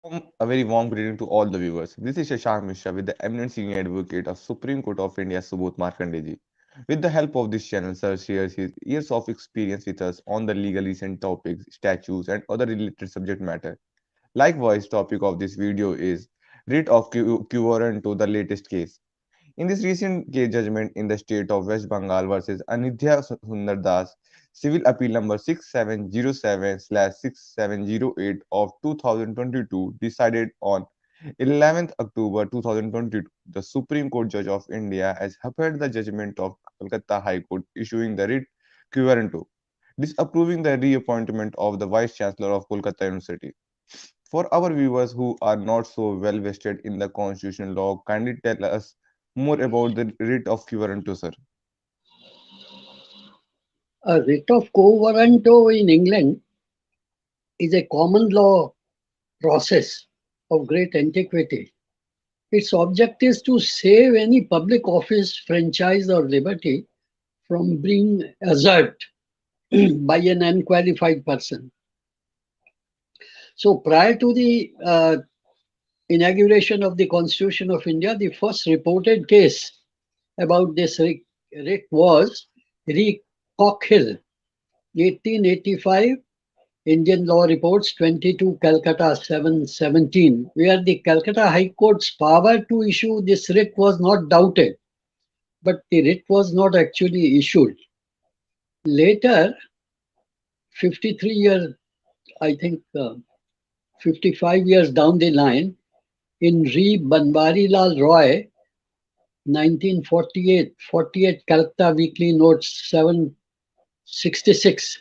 A very warm greeting to all the viewers. This is Shashank Mishra with the eminent senior advocate of Supreme Court of India, Subodh Markandeji. With the help of this channel, sir shares his years of experience with us on the legal recent topics, statutes, and other related subject matter. Likewise, topic of this video is writ of Warranto, the latest case. In this recent case judgment in the state of West Bengal versus Anidhya Sundar Das, Civil Appeal number 6707/6708 of 2022, decided on 11th October 2022, the Supreme Court Judge of India has upheld the judgment of Calcutta High Court issuing the writ Warranto, disapproving the reappointment of the Vice Chancellor of Kolkata University. For our viewers who are not so well vested in the constitutional law, kindly tell us more about the writ of Warranto, sir. A writ of quo warranto in England is a common law process of great antiquity. Its object is to save any public office, franchise, or liberty from being usurped by an unqualified person. So, prior to the inauguration of the Constitution of India, the first reported case about this writ was Re Cockhill, 1885, Indian Law Reports 22, Calcutta 717, where the Calcutta High Court's power to issue this writ was not doubted, but the writ was not actually issued. Later, 53 years, I think 55 years down the line, in Re Banwarilal Roy, 1948, 48 Calcutta Weekly Notes 766,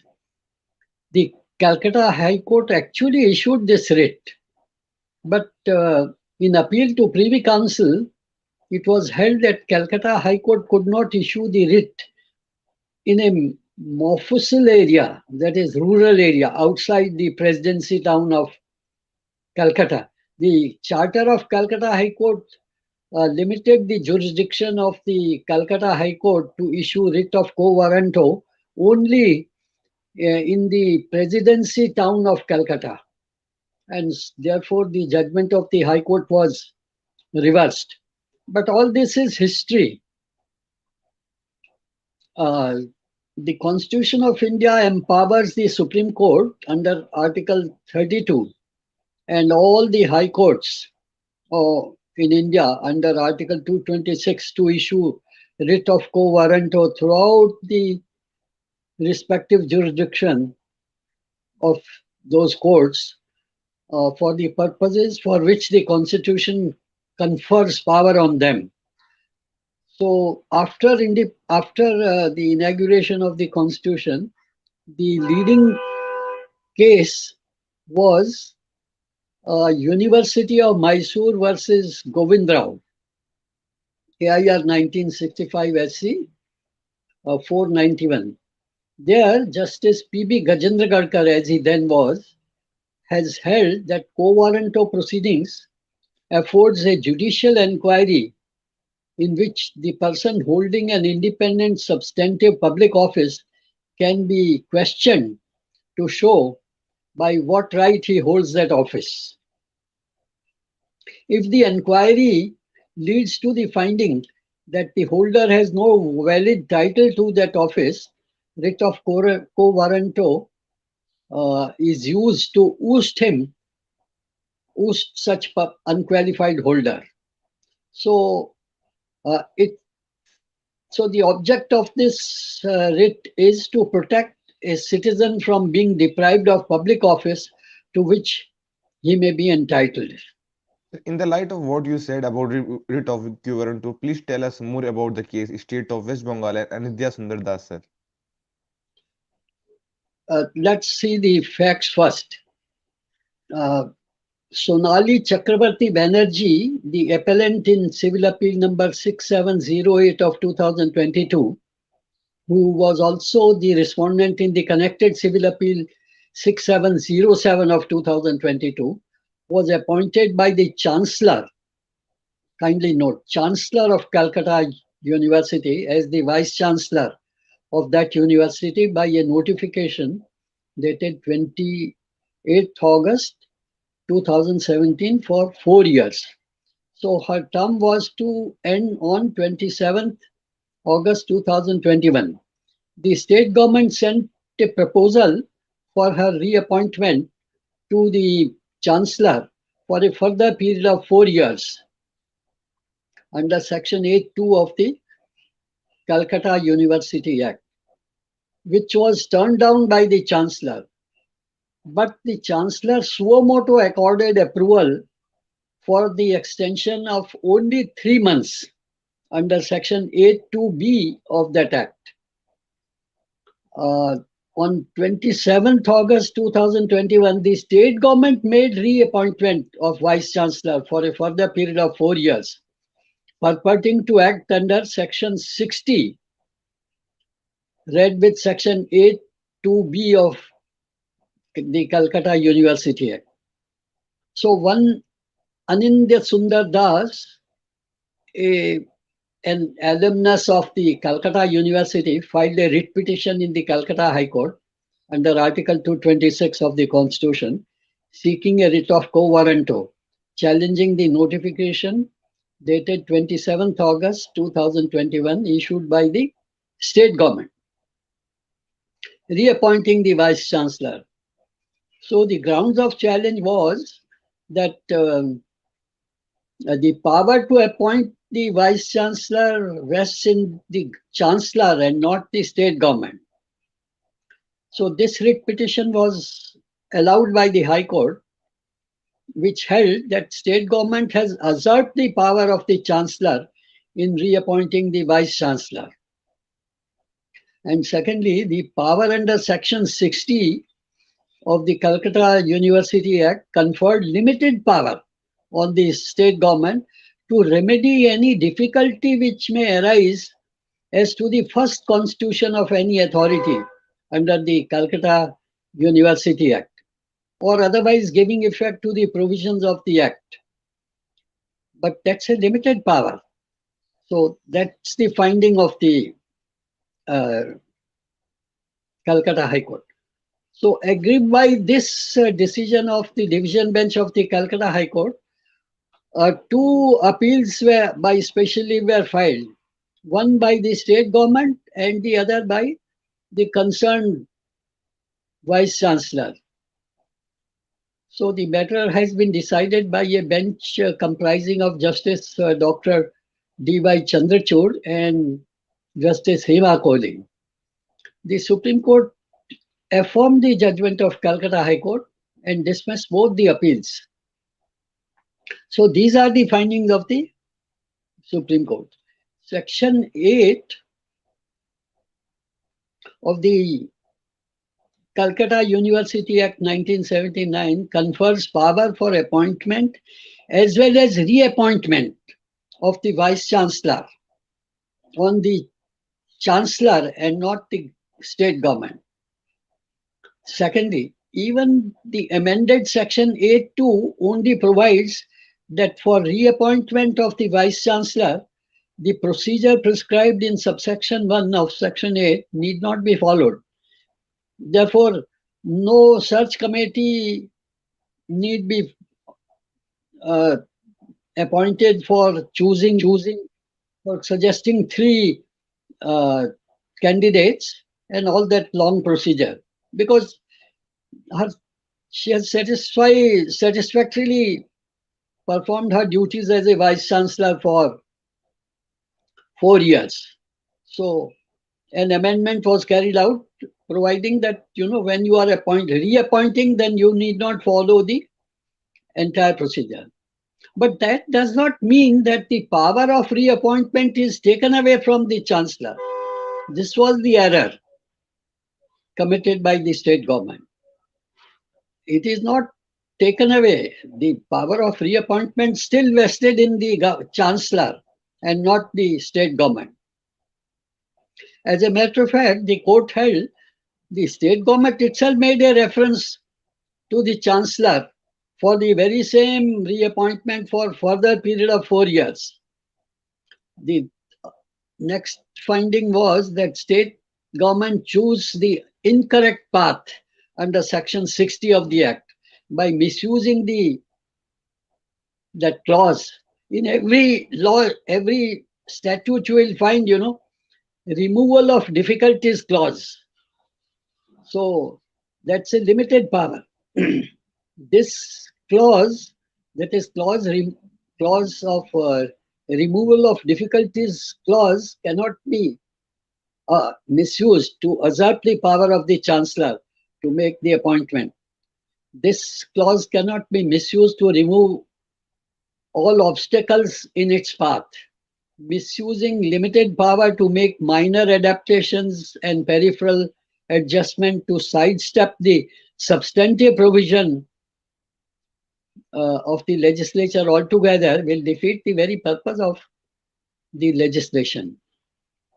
the Calcutta High Court actually issued this writ, but in appeal to Privy Council, it was held that Calcutta High Court could not issue the writ in a Mofussil area, that is rural area, outside the presidency town of Calcutta. The Charter of Calcutta High Court limited the jurisdiction of the Calcutta High Court to issue writ of quo warranto only in the presidency town of Calcutta, and therefore the judgment of the High Court was reversed. But all this is history. The Constitution of India empowers the Supreme Court under Article 32 and all the High Courts in India under Article 226 to issue writ of quo warranto throughout the respective jurisdiction of those courts for the purposes for which the Constitution confers power on them. So after the inauguration of the Constitution, the leading case was University of Mysore versus Govindrao, AIR 1965 SC 491. There, Justice P.B. Gajendra Gadkar, as he then was, has held that quo warranto proceedings affords a judicial inquiry in which the person holding an independent substantive public office can be questioned to show by what right he holds that office. If the inquiry leads to the finding that the holder has no valid title to that office, writ of quo warranto is used to oust such unqualified holder. So so the object of this writ is to protect a citizen from being deprived of public office to which he may be entitled. In the light of what you said about writ of Warranto, please tell us more about the case State of West Bengal and Anidhya Sundar Das, sir. Let's see the facts first. Sonali Chakrabarti Banerjee, the appellant in Civil Appeal number 6708 of 2022, who was also the respondent in the connected Civil Appeal 6707 of 2022, was appointed by the Chancellor, kindly note, Chancellor of Calcutta University as the Vice Chancellor of that university by a notification dated 28th August 2017 for 4 years. So her term was to end on 27th August 2021. The state government sent a proposal for her reappointment to the Chancellor for a further period of 4 years under Section 8(2) of the Calcutta University Act, which was turned down by the Chancellor. But the Chancellor suo motu accorded approval for the extension of only 3 months under Section 8(2)(b) of that Act. On 27th August 2021, the state government made reappointment of Vice Chancellor for a further period of 4 years, purporting to act under Section 60, read with Section 8(2)(b) of the Calcutta University Act. So one Anindya Sundar Das, an alumnus of the Calcutta University, filed a writ petition in the Calcutta High Court under Article 226 of the Constitution, seeking a writ of quo warranto, challenging the notification dated 27th August 2021 issued by the state government, reappointing the Vice Chancellor. So the grounds of challenge was that the power to appoint the Vice Chancellor rests in the Chancellor and not the state government. So this writ petition was allowed by the High Court, which held that state government has usurped the power of the Chancellor in reappointing the Vice Chancellor. And secondly, the power under Section 60 of the Calcutta University Act conferred limited power on the state government to remedy any difficulty which may arise as to the first constitution of any authority under the Calcutta University Act, or otherwise giving effect to the provisions of the Act. But that's a limited power. So that's the finding of the Calcutta High Court. So aggrieved by this decision of the division bench of the Calcutta High Court, two appeals were filed, one by the state government and the other by the concerned Vice Chancellor. So the matter has been decided by a bench comprising of Justice Dr. D.Y. Chandrachud and Justice Hema Kohli. The Supreme Court affirmed the judgment of Calcutta High Court and dismissed both the appeals. So these are the findings of the Supreme Court. Section 8 of the Calcutta University Act 1979 confers power for appointment as well as reappointment of the Vice Chancellor on the Chancellor and not the state government. Secondly, even the amended Section 8(2) only provides that for reappointment of the Vice Chancellor, the procedure prescribed in subsection 1 of Section 8 need not be followed. Therefore, no search committee need be appointed for choosing, for suggesting three candidates and all that long procedure, because she has satisfactorily performed her duties as a Vice Chancellor for 4 years. So an amendment was carried out providing that, when you are reappointing, then you need not follow the entire procedure. But that does not mean that the power of reappointment is taken away from the Chancellor. This was the error committed by the state government. It is not taken away. The power of reappointment still vested in the Chancellor and not the state government. As a matter of fact, the court held the state government itself made a reference to the Chancellor for the very same reappointment for further period of 4 years. The next finding was that state government chose the incorrect path under Section 60 of the Act by misusing the that clause. In every law, every statute, you will find, removal of difficulties clause. So that's a limited power. This clause, that is clause of removal of difficulties clause, cannot be misused to usurp the power of the chancellor to make the appointment. This clause cannot be misused to remove all obstacles in its path. Misusing limited power to make minor adaptations and peripheral adjustment to sidestep the substantive provision of the legislature altogether will defeat the very purpose of the legislation.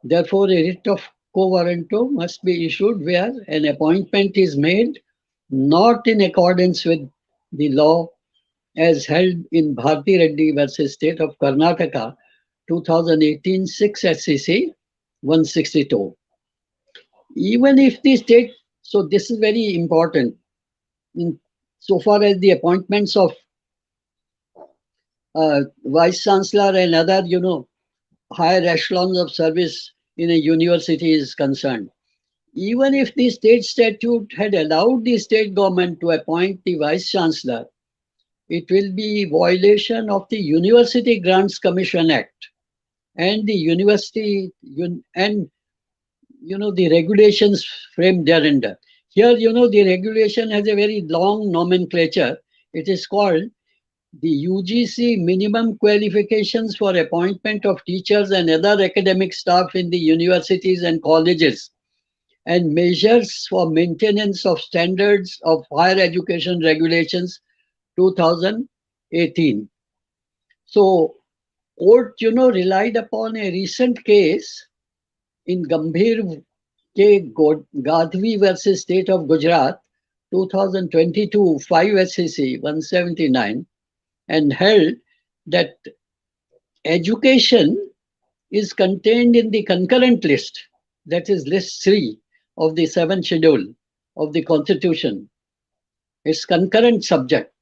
Therefore, a writ of quo warranto must be issued where an appointment is made not in accordance with the law as held in Bharti Reddy versus State of Karnataka 2018 6 SCC 162. Even if the state, so this is very important in so far as the appointments of vice chancellor and other, higher echelons of service in a university is concerned. Even if the state statute had allowed the state government to appoint the vice chancellor, it will be violation of the University Grants Commission Act and the university and the regulations framed thereunder. Here, the regulation has a very long nomenclature. It is called the UGC minimum qualifications for appointment of teachers and other academic staff in the universities and colleges and measures for maintenance of standards of higher education regulations 2018. So court, relied upon a recent case in Gambhir K. Gadhvi versus State of Gujarat 2022 5 SCC 179 and held that education is contained in the concurrent list, that is list 3 of the 7th schedule of the constitution. It's concurrent subject,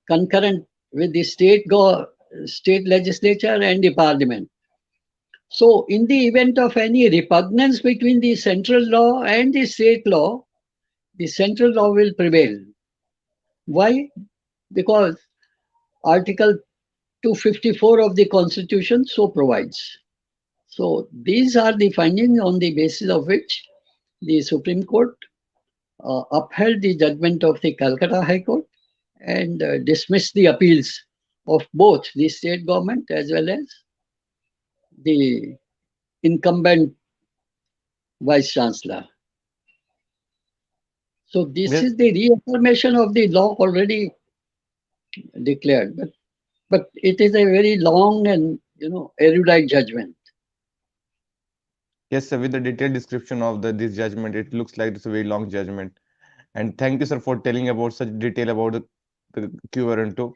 concurrent with the state legislature and the parliament. So in the event of any repugnance between the central law and the state law, the central law will prevail. Why? Because Article 254 of the Constitution so provides. So these are the findings on the basis of which the Supreme Court upheld the judgment of the Calcutta High Court and dismissed the appeals of both the state government as well as the incumbent vice chancellor. So this Yes, is the reaffirmation of the law already declared, but it is a very long and erudite judgment. yes, sir. With the detailed description of this judgment, it looks like it's a very long judgment. And thank you, sir, for telling about such detail about the Q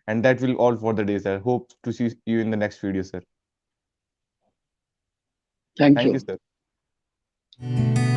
And that will all for the day, sir. Hope to see you in the next video, sir. Thank Thank you, you. sir.